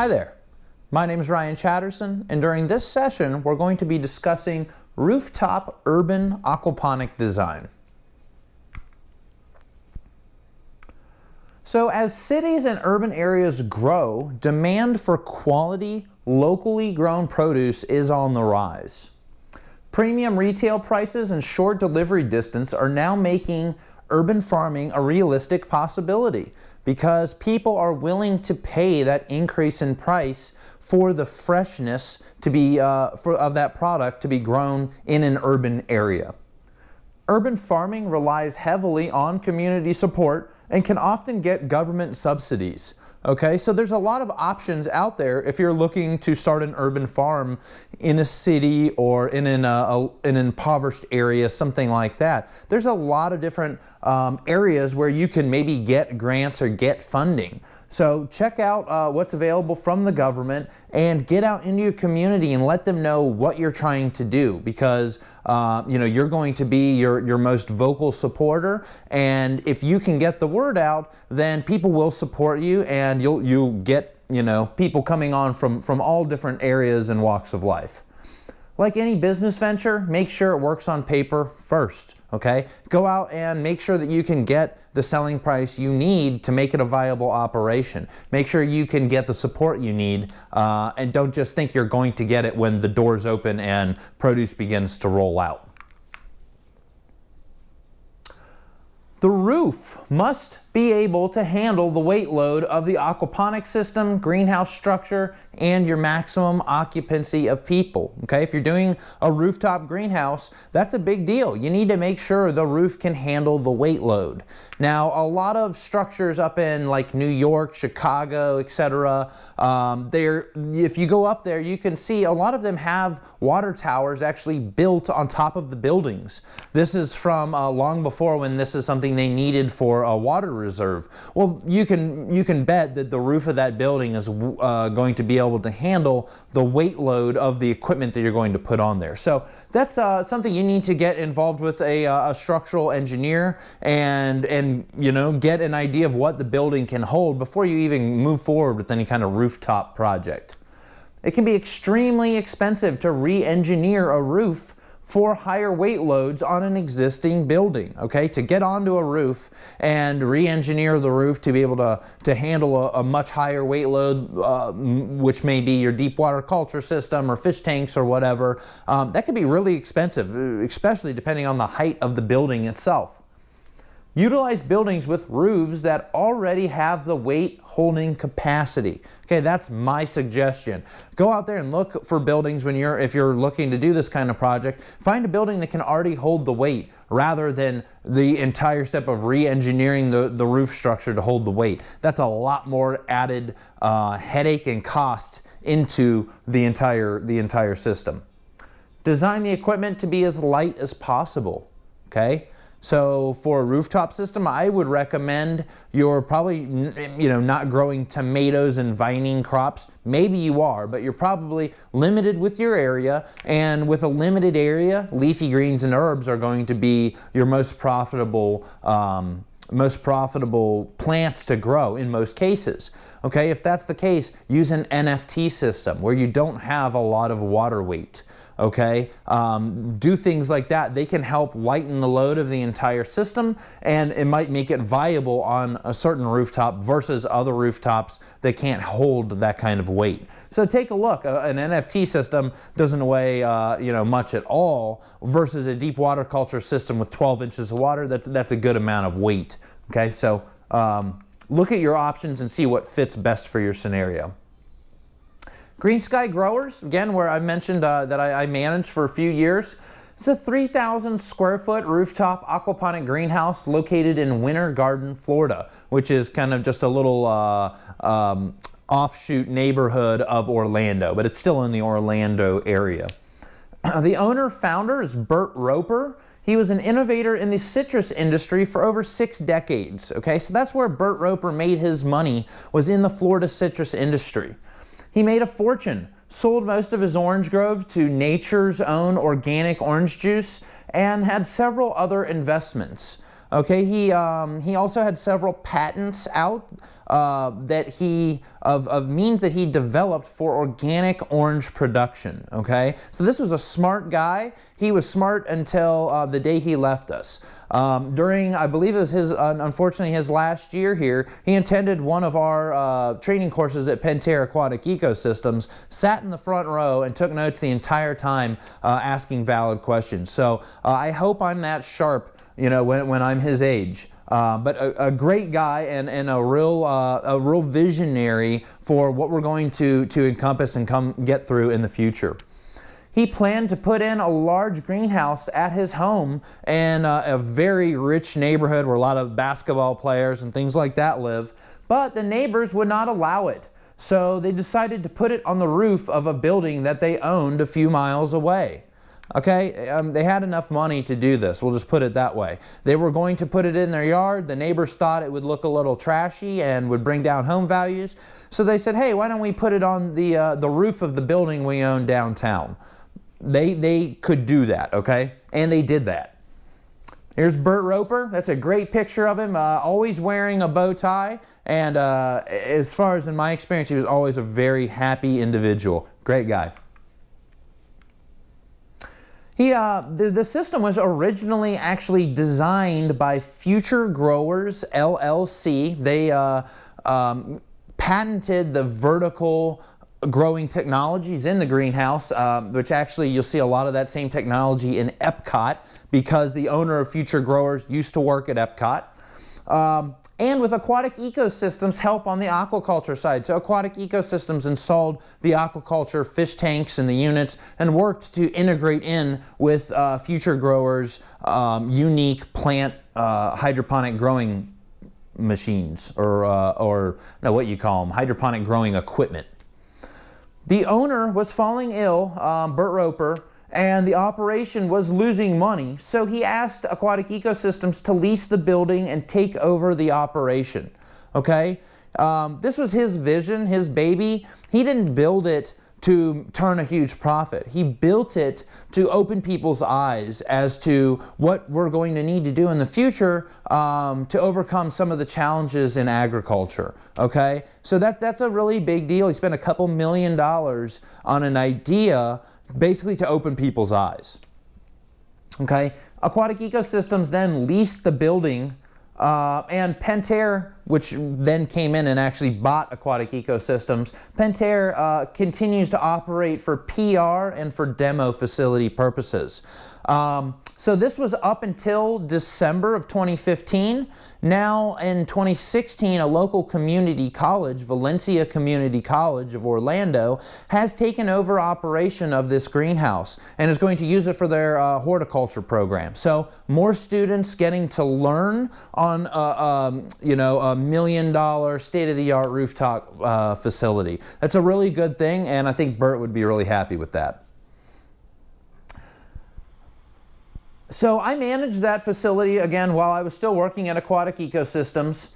Hi there, my name is Ryan Chatterson, and during this session we're going to be discussing rooftop urban aquaponic design. So as cities and urban areas grow, demand for quality, locally grown produce is on the rise. Premium retail prices and short delivery distance are now making urban farming a realistic possibility, because people are willing to pay that increase in price for the freshness to be of that product to be grown in an urban area. Urban farming relies heavily on community support and can often get government subsidies. Okay, so there's a lot of options out there if you're looking to start an urban farm in a city or in an impoverished area, something like that. There's a lot of different areas where you can maybe get grants or get funding. So check out what's available from the government and get out into your community and let them know what you're trying to do, because you're going to be your most vocal supporter, and if you can get the word out, then people will support you, and you'll get people coming on from all different areas and walks of life. Like any business venture, make sure it works on paper first, okay? Go out and make sure that you can get the selling price you need to make it a viable operation. Make sure you can get the support you need, and don't just think you're going to get it when the doors open and produce begins to roll out. The roof must be able to handle the weight load of the aquaponic system, greenhouse structure, and your maximum occupancy of people. Okay, if you're doing a rooftop greenhouse, that's a big deal. You need to make sure the roof can handle the weight load. Now, a lot of structures up in like New York, Chicago, etc., if you go up there, you can see a lot of them have water towers actually built on top of the buildings. This is from long before, when this is something they needed for a water reserve. Well, you can bet that the roof of that building is going to be able to handle the weight load of the equipment that you're going to put on there. So that's something you need to get involved with a structural engineer and get an idea of what the building can hold before you even move forward with any kind of rooftop project. It can be extremely expensive to re-engineer a roof for higher weight loads on an existing building. Okay, to get onto a roof and re-engineer the roof to be able to handle a much higher weight load, which may be your deep water culture system or fish tanks or whatever, that can be really expensive, especially depending on the height of the building itself. Utilize buildings with roofs that already have the weight holding capacity. Okay, that's my suggestion. Go out there and look for buildings if you're looking to do this kind of project. Find a building that can already hold the weight, rather than the entire step of re-engineering the roof structure to hold the weight. That's a lot more added headache and cost into the entire system. Design the equipment to be as light as possible. Okay. So for a rooftop system, I would recommend you're probably not growing tomatoes and vining crops. Maybe you are, but you're probably limited with your area, and with a limited area, leafy greens and herbs are going to be your most profitable plants to grow in most cases. Okay, if that's the case, use an NFT system where you don't have a lot of water weight. Okay, do things like that. They can help lighten the load of the entire system, and it might make it viable on a certain rooftop versus other rooftops that can't hold that kind of weight. So take a look. An NFT system doesn't weigh much at all, versus a deep water culture system with 12 inches of water. That's a good amount of weight. Okay, so look at your options and see what fits best for your scenario. Green Sky Growers, again, where I mentioned that I managed for a few years. It's a 3,000 square foot rooftop aquaponic greenhouse located in Winter Garden, Florida, which is kind of just a little offshoot neighborhood of Orlando, but it's still in the Orlando area. The owner-founder is Bert Roper. He was an innovator in the citrus industry for over 6 decades. Okay, so that's where Bert Roper made his money, was in the Florida citrus industry. He made a fortune, sold most of his orange grove to Nature's Own organic orange juice, and had several other investments. Okay, he also had several patents out of means that he developed for organic orange production. Okay, so this was a smart guy. He was smart until the day he left us. During, I believe it was his, unfortunately, his last year here, he attended one of our training courses at Pentair Aquatic Ecosystems, sat in the front row and took notes the entire time, asking valid questions. So I hope I'm that sharp, you know, when I'm his age. But a great guy and a real visionary for what we're going to encompass and come get through in the future. He planned to put in a large greenhouse at his home in a very rich neighborhood where a lot of basketball players and things like that live, but the neighbors would not allow it. So they decided to put it on the roof of a building that they owned a few miles away. Okay, they had enough money to do this, we'll just put it that way. They were going to put it in their yard. The neighbors thought it would look a little trashy and would bring down home values. So they said, hey, why don't we put it on the roof of the building we own downtown? They could do that, okay? And they did that. Here's Burt Roper. That's a great picture of him, always wearing a bow tie. And as far as in my experience, he was always a very happy individual. Great guy. The system was originally actually designed by Future Growers, LLC. They patented the vertical growing technologies in the greenhouse, which actually you'll see a lot of that same technology in Epcot because the owner of Future Growers used to work at Epcot. And with Aquatic Ecosystems help on the aquaculture side. So Aquatic Ecosystems installed the aquaculture fish tanks and the units and worked to integrate in with Future Growers' unique plant hydroponic growing machines, or no, what you call them, hydroponic growing equipment. The owner was falling ill, Burt Roper, and the operation was losing money, so he asked Aquatic Ecosystems to lease the building and take over the operation. Okay? This was his vision, his baby. He didn't build it to turn a huge profit. He built it to open people's eyes as to what we're going to need to do in the future to overcome some of the challenges in agriculture. Okay? So that's a really big deal. He spent a couple $1 million on an idea basically to open people's eyes. Okay? Aquatic Ecosystems then leased the building, and Pentair, which then came in and actually bought Aquatic Ecosystems, Pentair continues to operate for PR and for demo facility purposes. So this was up until December of 2015. Now in 2016, a local community college, Valencia Community College of Orlando, has taken over operation of this greenhouse and is going to use it for their horticulture program. So more students getting to learn on a $1 million state-of-the-art rooftop facility. That's a really good thing, and I think Burt would be really happy with that. So I managed that facility again while I was still working at Aquatic Ecosystems.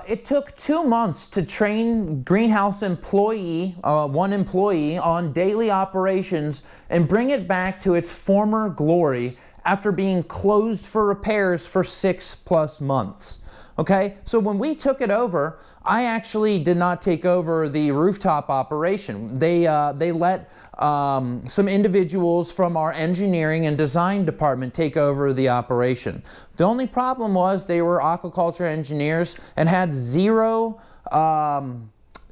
It took 2 months to train greenhouse employee, one employee, on daily operations and bring it back to its former glory after being closed for repairs for 6+ months. Okay, so when we took it over, I actually did not take over the rooftop operation. They let some individuals from our engineering and design department take over the operation. The only problem was they were aquaculture engineers and had zero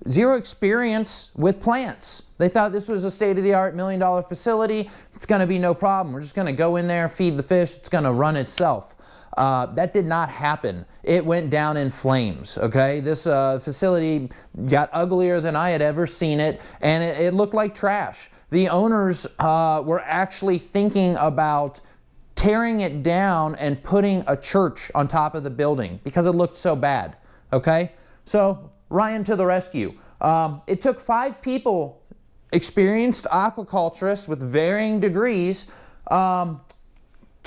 experience with plants. They thought this was a state-of-the-art $1 million facility. It's going to be no problem. We're just going to go in there, feed the fish. It's going to run itself. That did not happen. It went down in flames, okay? This facility got uglier than I had ever seen it, and it looked like trash. The owners were actually thinking about tearing it down and putting a church on top of the building because it looked so bad, okay? So, Ryan to the rescue. It took 5 people, experienced aquaculturists with varying degrees,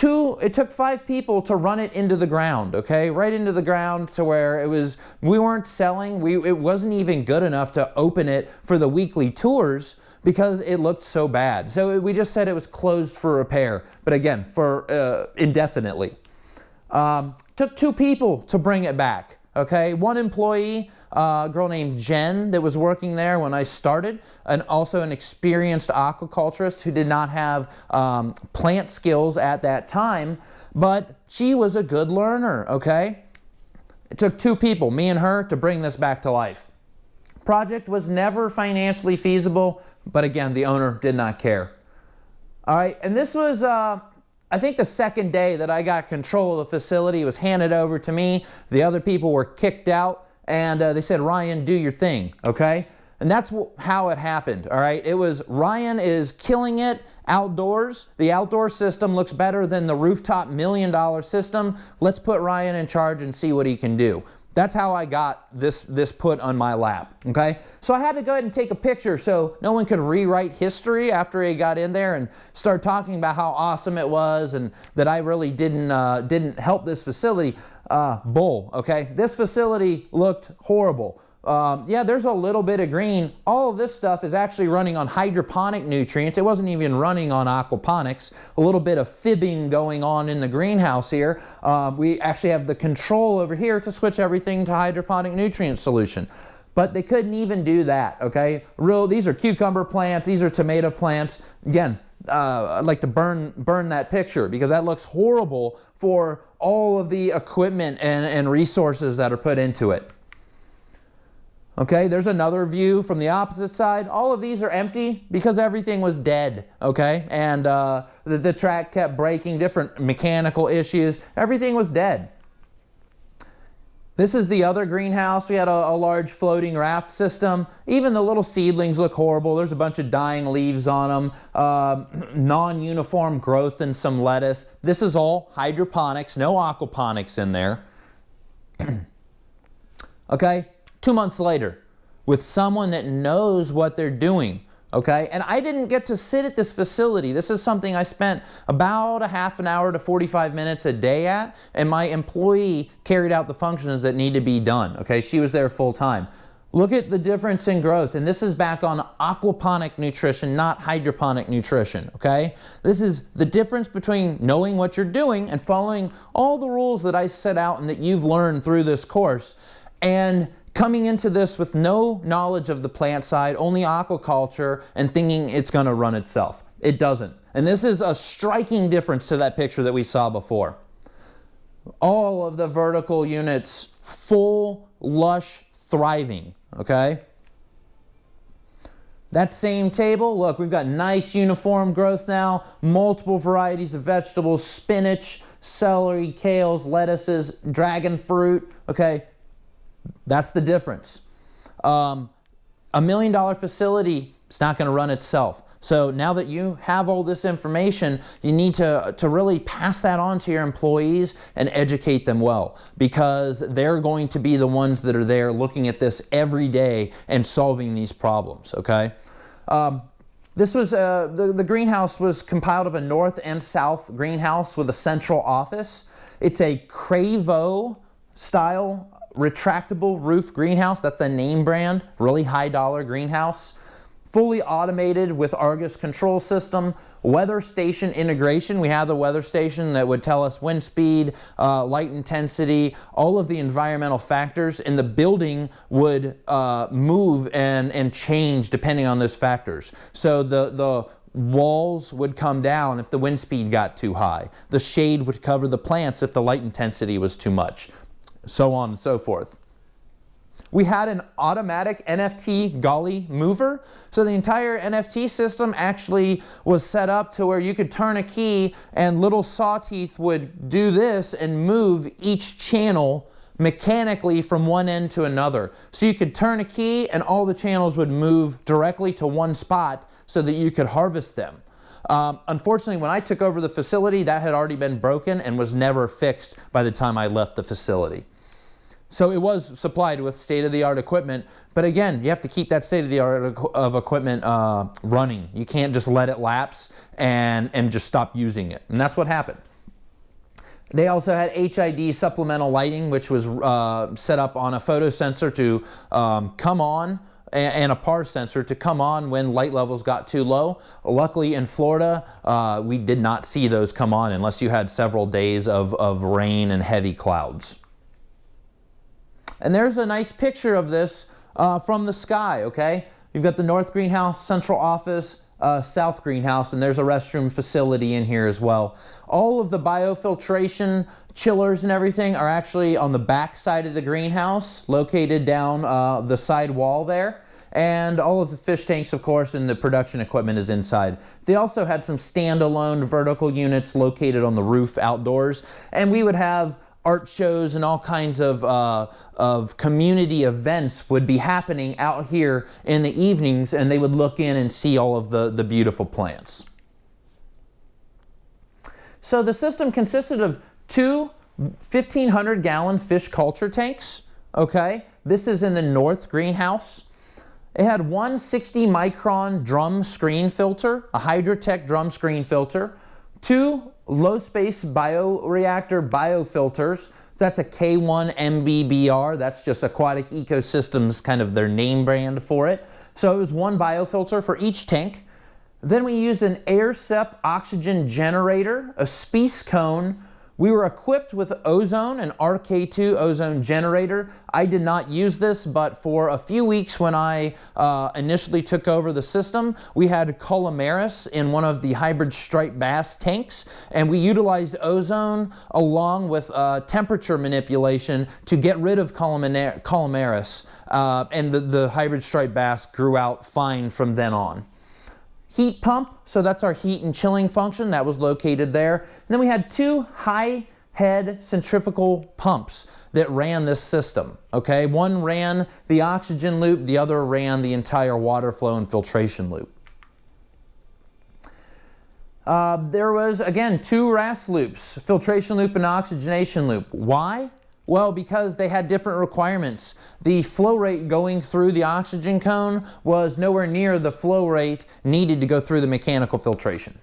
it took 5 people to run it into the ground, okay? Right into the ground to where we weren't selling, it wasn't even good enough to open it for the weekly tours because it looked so bad. So we just said it was closed for repair, but again, for indefinitely. Took 2 people to bring it back. Okay, 1 employee, a girl named Jen that was working there when I started, and also an experienced aquaculturist who did not have plant skills at that time, but she was a good learner, okay? It took 2 people, me and her, to bring this back to life. Project was never financially feasible, but again, the owner did not care. All right, and this was I think the second day that I got control of the facility. It was handed over to me. The other people were kicked out, and they said, Ryan, do your thing, okay? And that's how it happened, all right? It was, Ryan is killing it outdoors. The outdoor system looks better than the rooftop $1 million system. Let's put Ryan in charge and see what he can do. That's how I got this put on my lap, okay? So I had to go ahead and take a picture so no one could rewrite history after he got in there and start talking about how awesome it was and that I really didn't help this facility. Bull, okay? This facility looked horrible. Yeah, there's a little bit of green. All of this stuff is actually running on hydroponic nutrients. It wasn't even running on aquaponics. A little bit of fibbing going on in the greenhouse here. We actually have the control over here to switch everything to hydroponic nutrient solution. But they couldn't even do that, okay? These are cucumber plants. These are tomato plants. Again, I'd like to burn that picture because that looks horrible for all of the equipment and resources that are put into it. Okay, there's another view from the opposite side. All of these are empty because everything was dead, okay? And the track kept breaking, different mechanical issues. Everything was dead. This is the other greenhouse. We had a large floating raft system. Even the little seedlings look horrible. There's a bunch of dying leaves on them, non-uniform growth in some lettuce. This is all hydroponics, no aquaponics in there. Okay? 2 months later, with someone that knows what they're doing, okay? And I didn't get to sit at this facility. This is something I spent about a half an hour to 45 minutes a day at, and my employee carried out the functions that need to be done, okay? She was there full time. Look at the difference in growth, and this is back on aquaponic nutrition, not hydroponic nutrition, okay? This is the difference between knowing what you're doing and following all the rules that I set out and that you've learned through this course, and coming into this with no knowledge of the plant side, only aquaculture, and thinking it's going to run itself. It doesn't. And this is a striking difference to that picture that we saw before. All of the vertical units, full, lush, thriving, okay? That same table, look, we've got nice uniform growth now, multiple varieties of vegetables, spinach, celery, kales, lettuces, dragon fruit, okay? That's the difference. $1 million facility, it's not going to run itself. So now that you have all this information, you need to really pass that on to your employees and educate them well, because they're going to be the ones that are there looking at this every day and solving these problems, okay? This was, the greenhouse was compiled of a north and south greenhouse with a central office. It's a Cravo style retractable roof greenhouse. That's the name brand, really high dollar greenhouse. Fully automated with Argus control system, weather station integration. We have the weather station that would tell us wind speed, light intensity, all of the environmental factors, and the building would move and change depending on those factors. So the walls would come down if the wind speed got too high. The shade would cover the plants if the light intensity was too much. So on and so forth. We had an automatic NFT gully mover. So the entire NFT system actually was set up to where you could turn a key and little saw teeth would do this and move each channel mechanically from one end to another. So you could turn a key and all the channels would move directly to one spot so that you could harvest them. Unfortunately, when I took over the facility, that had already been broken and was never fixed by the time I left the facility. So it was supplied with state-of-the-art equipment, but again, you have to keep that state-of-the-art of equipment running. You can't just let it lapse and just stop using it, and that's what happened. They also had HID supplemental lighting, which was set up on a photo sensor to come on and a PAR sensor to come on when light levels got too low. Luckily in Florida, we did not see those come on unless you had several days of rain and heavy clouds. And there's a nice picture of this from the sky, okay? You've got the north greenhouse, central office, south greenhouse, and there's a restroom facility in here as well. All of the biofiltration chillers and everything are actually on the back side of the greenhouse, located down the side wall there. And all of the fish tanks, of course, and the production equipment is inside. They also had some standalone vertical units located on the roof outdoors, and we would have art shows and all kinds of community events would be happening out here in the evenings, and they would look in and see all of the beautiful plants. So the system consisted of two 1,500-gallon fish culture tanks, okay? This is in the north greenhouse. It had one 60-micron drum screen filter, a Hydrotech drum screen filter, two low-space bioreactor biofilters. That's a K1 MBBR. That's just Aquatic Ecosystems, kind of their name brand for it. So it was one biofilter for each tank. Then we used an AirSep oxygen generator, a Spice cone. We were equipped with ozone, an RK2 ozone generator. I did not use this, but for a few weeks when I initially took over the system, we had Columeris in one of the hybrid striped bass tanks, and we utilized ozone along with temperature manipulation to get rid of Columeris, and the hybrid striped bass grew out fine from then on. Heat pump, so that's our heat and chilling function, that was located there. And then we had two high head centrifugal pumps that ran this system, okay? One ran the oxygen loop, the other ran the entire water flow and filtration loop. There was, again, two RAS loops, filtration loop and oxygenation loop. Why? Well, because they had different requirements. The flow rate going through the oxygen cone was nowhere near the flow rate needed to go through the mechanical filtration.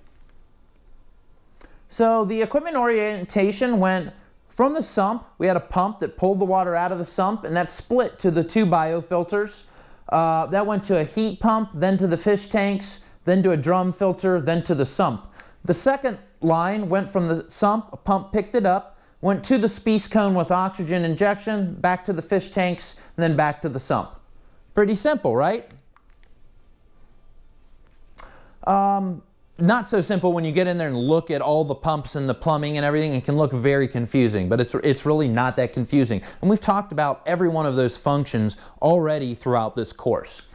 So the equipment orientation went from the sump. We had a pump that pulled the water out of the sump, and that split to the two biofilters. That went to a heat pump, then to the fish tanks, then to a drum filter, then to the sump. The second line went from the sump, a pump picked it up, went to the Spice cone with oxygen injection, back to the fish tanks, and then back to the sump. Pretty simple, right? Not so simple when you get in there and look at all the pumps and the plumbing and everything. It can look very confusing, but it's really not that confusing. And we've talked about every one of those functions already throughout this course.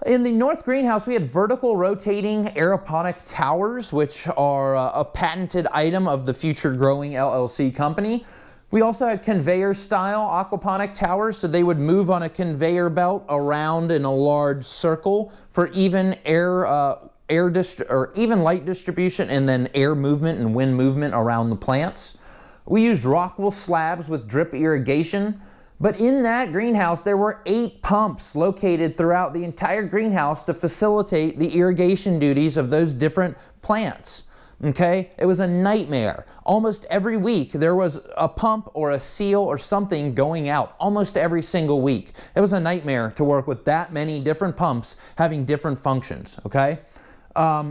In the north greenhouse, we had vertical rotating aeroponic towers, which are a patented item of the Future Growing LLC company. We also had conveyor style aquaponic towers, so they would move on a conveyor belt around in a large circle for even even light distribution, and then air movement and wind movement around the plants. We used rockwool slabs with drip irrigation. But in that greenhouse, there were 8 pumps located throughout the entire greenhouse to facilitate the irrigation duties of those different plants. Okay? It was a nightmare. Almost every week, there was a pump or a seal or something going out. Almost every single week. It was a nightmare to work with that many different pumps having different functions. Okay?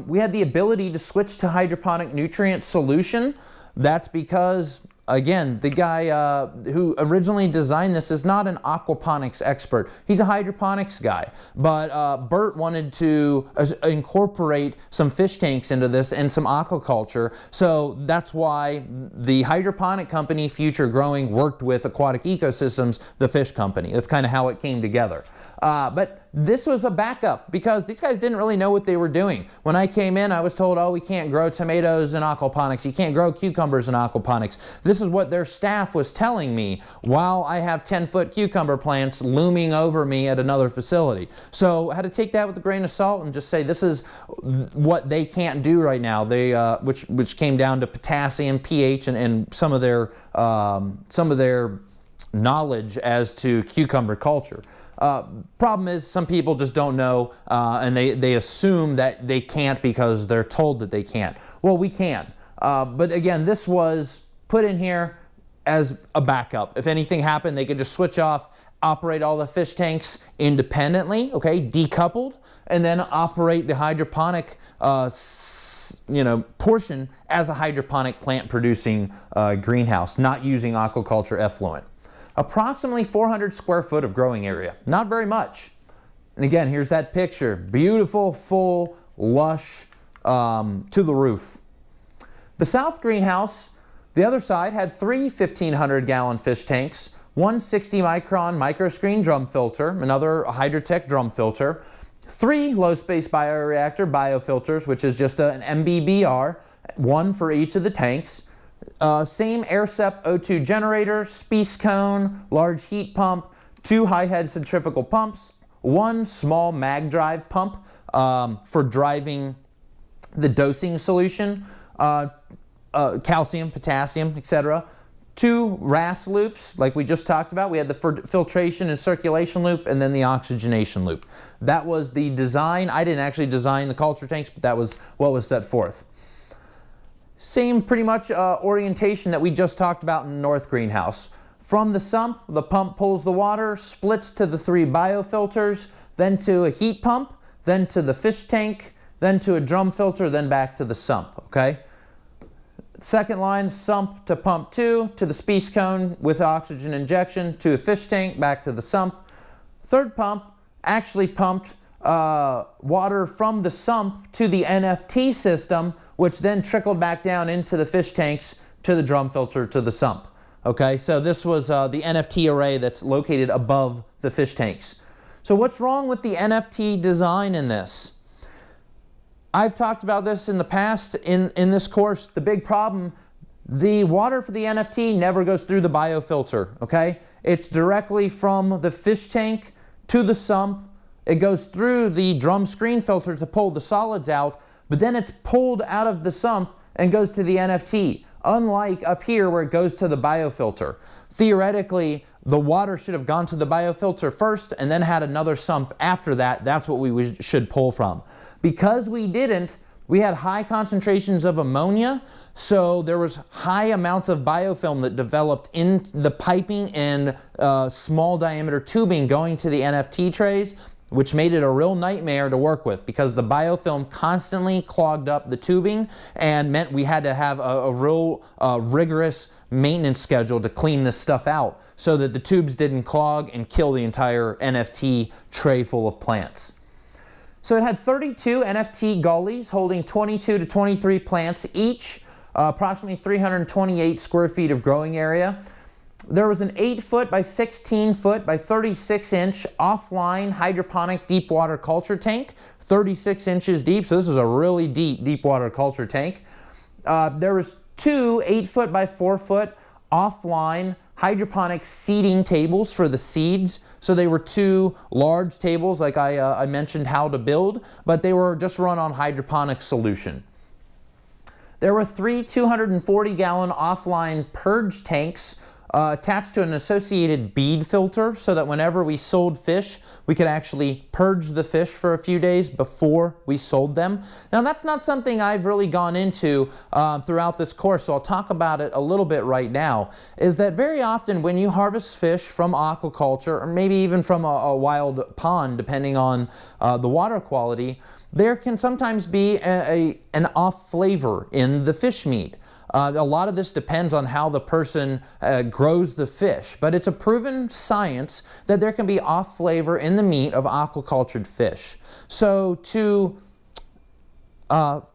We had the ability to switch to hydroponic nutrient solution. That's because, again, the guy who originally designed this is not an aquaponics expert. He's a hydroponics guy. But Bert wanted to incorporate some fish tanks into this and some aquaculture. So that's why the hydroponic company, Future Growing, worked with Aquatic Ecosystems, the fish company. That's kind of how it came together. But this was a backup because these guys didn't really know what they were doing. When I came in, I was told, oh, we can't grow tomatoes in aquaponics. You can't grow cucumbers in aquaponics. This is what their staff was telling me while I have 10-foot cucumber plants looming over me at another facility. So I had to take that with a grain of salt and just say this is what they can't do right now. They, which came down to potassium, pH, and some of their knowledge as to cucumber culture. Problem is, some people just don't know, and they assume that they can't because they're told that they can't. Well, we can. But again, this was put in here as a backup. If anything happened, they could just switch off, operate all the fish tanks independently, okay, decoupled, and then operate the hydroponic portion as a hydroponic plant producing greenhouse, not using aquaculture effluent. Approximately 400 square foot of growing area, not very much. And again, here's that picture, beautiful, full, lush, to the roof. The south greenhouse, the other side, had 3 1,500-gallon fish tanks, one 60-micron microscreen drum filter, another Hydrotech drum filter, 3 low-space bioreactor biofilters, which is just an MBBR, one for each of the tanks, same AirSep O2 generator, species cone, large heat pump, 2 high-head centrifugal pumps, 1 small mag drive pump for driving the dosing solution, calcium, potassium, etc. 2 RAS loops, like we just talked about. We had the filtration and circulation loop, and then the oxygenation loop. That was the design. I didn't actually design the culture tanks, but that was what was set forth. Same pretty much orientation that we just talked about in the north greenhouse. From the sump, the pump pulls the water, splits to the 3 biofilters, then to a heat pump, then to the fish tank, then to a drum filter, then back to the sump, okay? Second line, sump to pump 2, to the species cone with oxygen injection, to a fish tank, back to the sump. Third pump actually pumped water from the sump to the NFT system, which then trickled back down into the fish tanks, to the drum filter, to the sump. Okay, so this was the NFT array that's located above the fish tanks. So what's wrong with the NFT design in this? I've talked about this in the past in this course. The big problem, the water for the NFT never goes through the biofilter, okay? It's directly from the fish tank to the sump. It goes through the drum screen filter to pull the solids out, but then it's pulled out of the sump and goes to the NFT, unlike up here where it goes to the biofilter. Theoretically, the water should have gone to the biofilter first and then had another sump after that. That's what we should pull from. Because we didn't, we had high concentrations of ammonia, so there was high amounts of biofilm that developed in the piping and small diameter tubing going to the NFT trays, which made it a real nightmare to work with because the biofilm constantly clogged up the tubing and meant we had to have a real rigorous maintenance schedule to clean this stuff out so that the tubes didn't clog and kill the entire NFT tray full of plants. So it had 32 NFT gullies holding 22 to 23 plants each, approximately 328 square feet of growing area. There was an 8-foot by 16-foot by 36-inch offline hydroponic deep water culture tank, 36 inches deep, so this is a really deep water culture tank. There was 2 8-foot by 4-foot offline hydroponic seeding tables for the seeds. So they were 2 large tables like I mentioned how to build, but they were just run on hydroponic solution. There were 3 240-gallon offline purge tanks attached to an associated bead filter so that whenever we sold fish, we could actually purge the fish for a few days before we sold them. Now that's not something I've really gone into throughout this course, so I'll talk about it a little bit right now, is that very often when you harvest fish from aquaculture, or maybe even from a wild pond, depending on the water quality, there can sometimes be an off flavor in the fish meat. A lot of this depends on how the person grows the fish, but it's a proven science that there can be off flavor in the meat of aquacultured fish. So to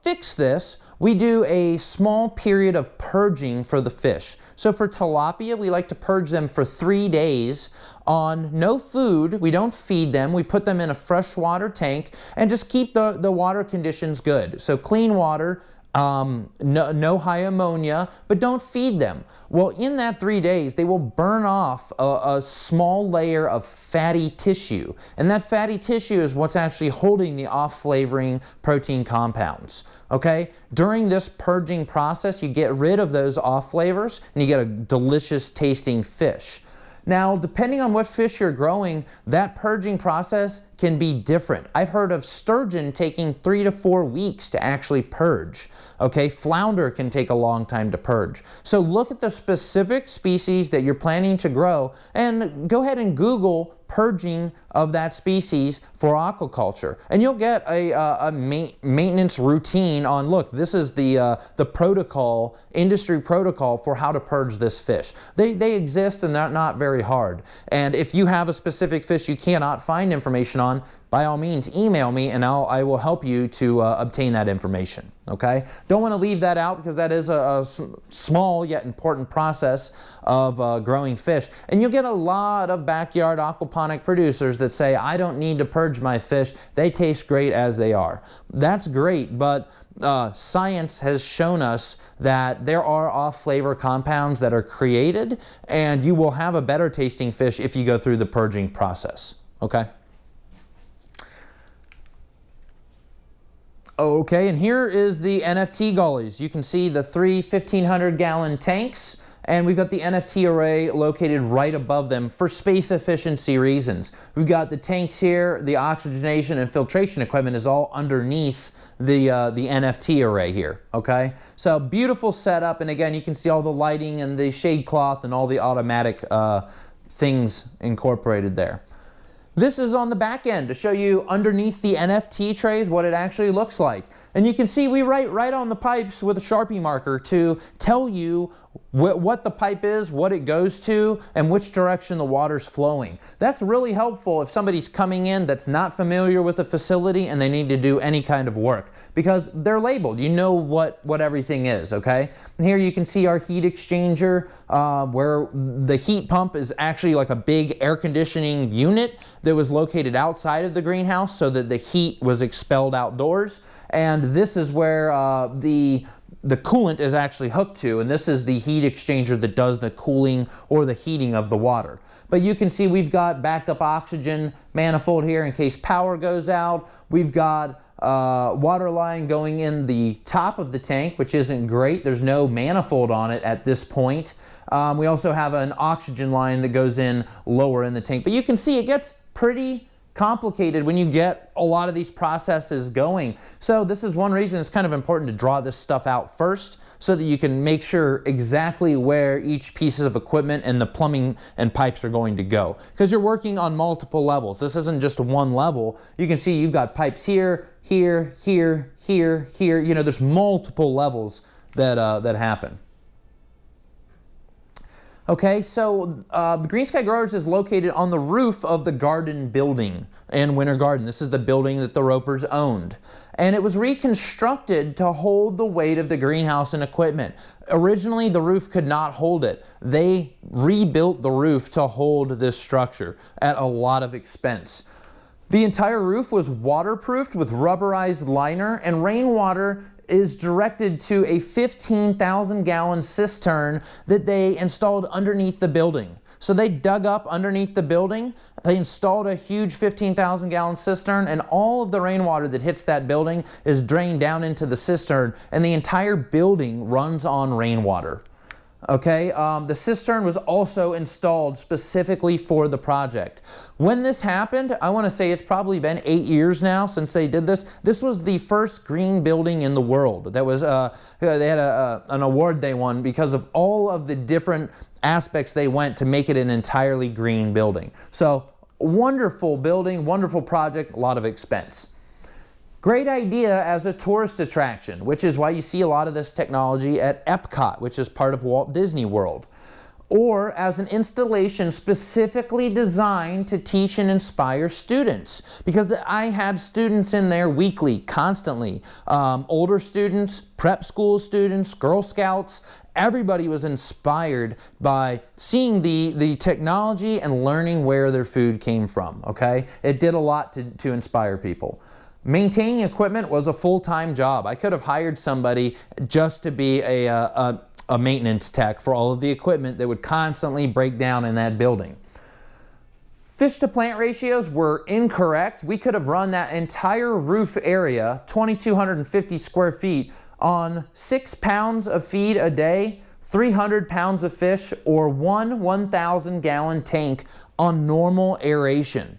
fix this, we do a small period of purging for the fish. So for tilapia, we like to purge them for 3 days on no food. We don't feed them. We put them in a freshwater tank and just keep the water conditions good. So clean water, no high ammonia, but don't feed them. Well, in that 3 days, they will burn off a small layer of fatty tissue. And that fatty tissue is what's actually holding the off-flavoring protein compounds. Okay? During this purging process, you get rid of those off flavors and you get a delicious tasting fish. Now, depending on what fish you're growing, that purging process can be different. I've heard of sturgeon taking 3 to 4 weeks to actually purge. Okay, flounder can take a long time to purge. So look at the specific species that you're planning to grow and go ahead and Google purging of that species for aquaculture, and you'll get a maintenance routine on, look, this is the protocol, industry protocol for how to purge this fish. They exist and they're not very hard. And if you have a specific fish you cannot find information on, by all means email me and I will help you to obtain that information. Okay? Don't want to leave that out because that is a small yet important process of growing fish. And you'll get a lot of backyard aquaponic producers that say, I don't need to purge my fish. They taste great as they are. That's great, but science has shown us that there are off-flavor compounds that are created, and you will have a better tasting fish if you go through the purging process. Okay? Okay, and here is the NFT gullies. You can see the 3 1,500-gallon tanks, and we've got the NFT array located right above them for space efficiency reasons. We've got the tanks here, the oxygenation and filtration equipment is all underneath the NFT array here, okay? So beautiful setup, and again, you can see all the lighting and the shade cloth and all the automatic things incorporated there. This is on the back end to show you underneath the NFT trays what it actually looks like. And you can see we write right on the pipes with a Sharpie marker to tell you what the pipe is, what it goes to, and which direction the water's flowing. That's really helpful if somebody's coming in that's not familiar with the facility and they need to do any kind of work, because they're labeled. You know what everything is, okay? And here you can see our heat exchanger where the heat pump is actually like a big air conditioning unit that was located outside of the greenhouse so that the heat was expelled outdoors. And this is where the coolant is actually hooked to, and this is the heat exchanger that does the cooling or the heating of the water. But you can see we've got backup oxygen manifold here in case power goes out. We've got water line going in the top of the tank, which isn't great. There's no manifold on it at this point. We also have an oxygen line that goes in lower in the tank. But you can see it gets pretty complicated when you get a lot of these processes going. So this is one reason it's kind of important to draw this stuff out first so that you can make sure exactly where each piece of equipment and the plumbing and pipes are going to go. Because you're working on multiple levels. This isn't just one level. You can see you've got pipes here, here, here, here, here. You know, there's multiple levels that happen. Okay, so the Green Sky Growers is located on the roof of the garden building in Winter Garden. This is the building that the Ropers owned. And it was reconstructed to hold the weight of the greenhouse and equipment. Originally, the roof could not hold it. They rebuilt the roof to hold this structure at a lot of expense. The entire roof was waterproofed with rubberized liner, and rainwater is directed to a 15,000-gallon cistern that they installed underneath the building. So they dug up underneath the building, they installed a huge 15,000-gallon cistern, and all of the rainwater that hits that building is drained down into the cistern, and the entire building runs on rainwater. Okay, the cistern was also installed specifically for the project. When this happened, I want to say it's probably been 8 years now since they did this. This was the first green building in the world. That was they had an award they won because of all of the different aspects they went to make it an entirely green building. So wonderful building, wonderful project, a lot of expense. Great idea as a tourist attraction, which is why you see a lot of this technology at Epcot, which is part of Walt Disney World. Or as an installation specifically designed to teach and inspire students. Because I had students in there weekly, constantly. Older students, prep school students, Girl Scouts. Everybody was inspired by seeing the technology and learning where their food came from, okay? It did a lot to inspire people. Maintaining equipment was a full-time job. I could have hired somebody just to be a maintenance tech for all of the equipment that would constantly break down in that building. Fish to plant ratios were incorrect. We could have run that entire roof area, 2,250 square feet, on 6 pounds of feed a day 300 pounds of fish or one 1,000-gallon tank on normal aeration.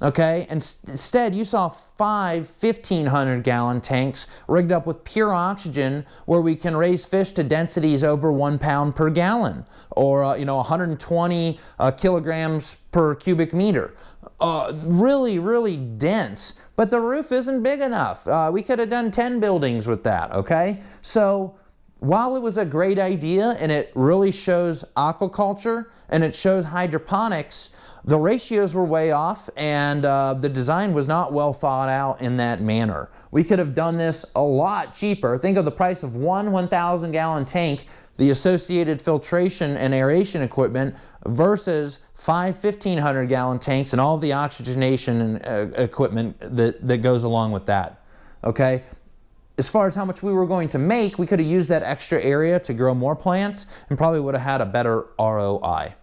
Okay, instead you saw 5 1,500-gallon tanks rigged up with pure oxygen where we can raise fish to densities over 1 pound per gallon, or 120 kilograms per cubic meter. Really, really dense, but the roof isn't big enough. We could have done 10 buildings with that, okay? So while it was a great idea and it really shows aquaculture and it shows hydroponics, the ratios were way off and the design was not well thought out in that manner. We could have done this a lot cheaper. Think of the price of one 1,000-gallon tank, the associated filtration and aeration equipment, versus 5 1,500-gallon tanks and all the oxygenation equipment that goes along with that. Okay? As far as how much we were going to make, we could have used that extra area to grow more plants and probably would have had a better ROI.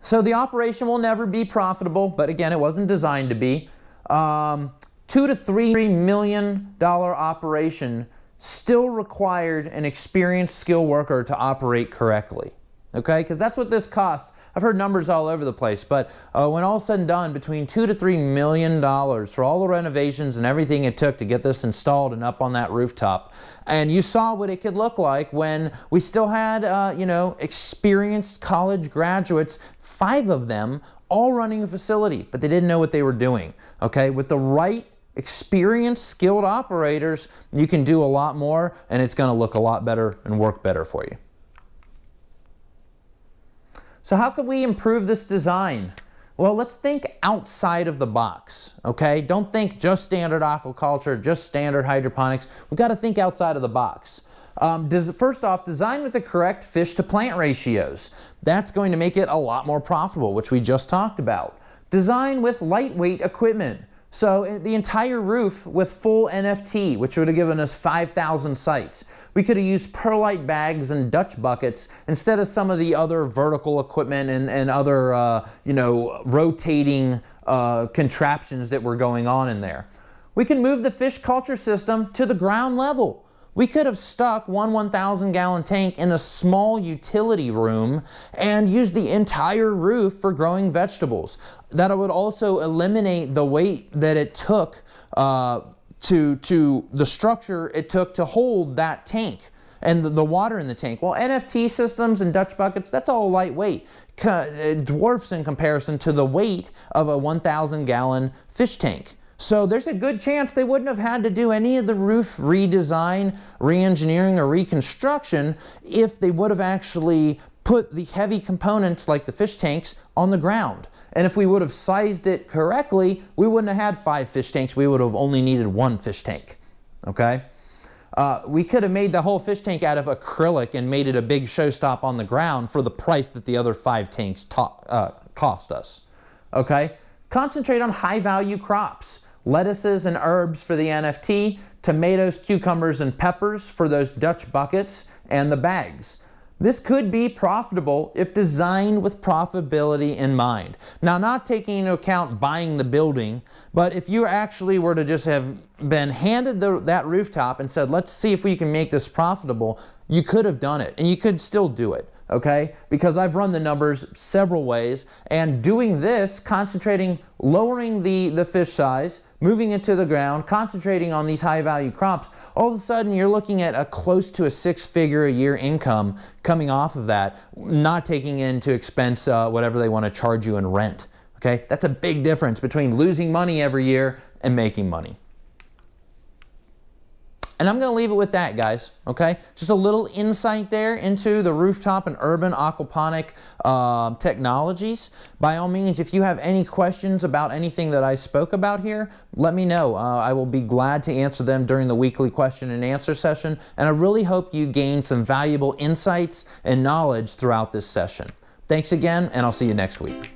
So the operation will never be profitable, but again, it wasn't designed to be. $2 to $3 million operation still required an experienced skilled worker to operate correctly. Okay, because that's what this costs. I've heard numbers all over the place, but when all said and done, between $2 to $3 million for all the renovations and everything it took to get this installed and up on that rooftop. And you saw what it could look like when we still had, experienced college graduates, 5 of them, all running a facility, but they didn't know what they were doing. Okay, with the right experienced, skilled operators, you can do a lot more, and it's going to look a lot better and work better for you. So how could we improve this design? Well, let's think outside of the box, okay? Don't think just standard aquaculture, just standard hydroponics. We've got to think outside of the box. First off, design with the correct fish to plant ratios. That's going to make it a lot more profitable, which we just talked about. Design with lightweight equipment. So the entire roof with full NFT, which would have given us 5,000 sites. We could have used perlite bags and Dutch buckets instead of some of the other vertical equipment and other, rotating contraptions that were going on in there. We can move the fish culture system to the ground level. We could have stuck one 1,000-gallon tank in a small utility room and used the entire roof for growing vegetables. That would also eliminate the weight that it took to the structure it took to hold that tank and the water in the tank. Well, NFT systems and Dutch buckets, that's all lightweight. It dwarfs in comparison to the weight of a 1,000-gallon fish tank. So there's a good chance they wouldn't have had to do any of the roof redesign, re-engineering, or reconstruction if they would have actually put the heavy components like the fish tanks on the ground. And if we would have sized it correctly, we wouldn't have had 5 fish tanks. We would have only needed 1 fish tank, okay? We could have made the whole fish tank out of acrylic and made it a big showstop on the ground for the price that the other 5 tanks cost us, okay? Concentrate on high-value crops. Lettuces and herbs for the NFT, tomatoes, cucumbers, and peppers for those Dutch buckets and the bags. This could be profitable if designed with profitability in mind. Now, not taking into account buying the building, but if you actually were to just have been handed that rooftop and said, let's see if we can make this profitable, you could have done it, and you could still do it. Okay, because I've run the numbers several ways, and doing this, concentrating, lowering the fish size, moving it to the ground, concentrating on these high value crops, all of a sudden you're looking at a close to a 6-figure a year income coming off of that, not taking into expense whatever they want to charge you in rent. Okay, that's a big difference between losing money every year and making money. And I'm going to leave it with that, guys, okay? Just a little insight there into the rooftop and urban aquaponic technologies. By all means, if you have any questions about anything that I spoke about here, let me know. I will be glad to answer them during the weekly question and answer session. And I really hope you gain some valuable insights and knowledge throughout this session. Thanks again, and I'll see you next week.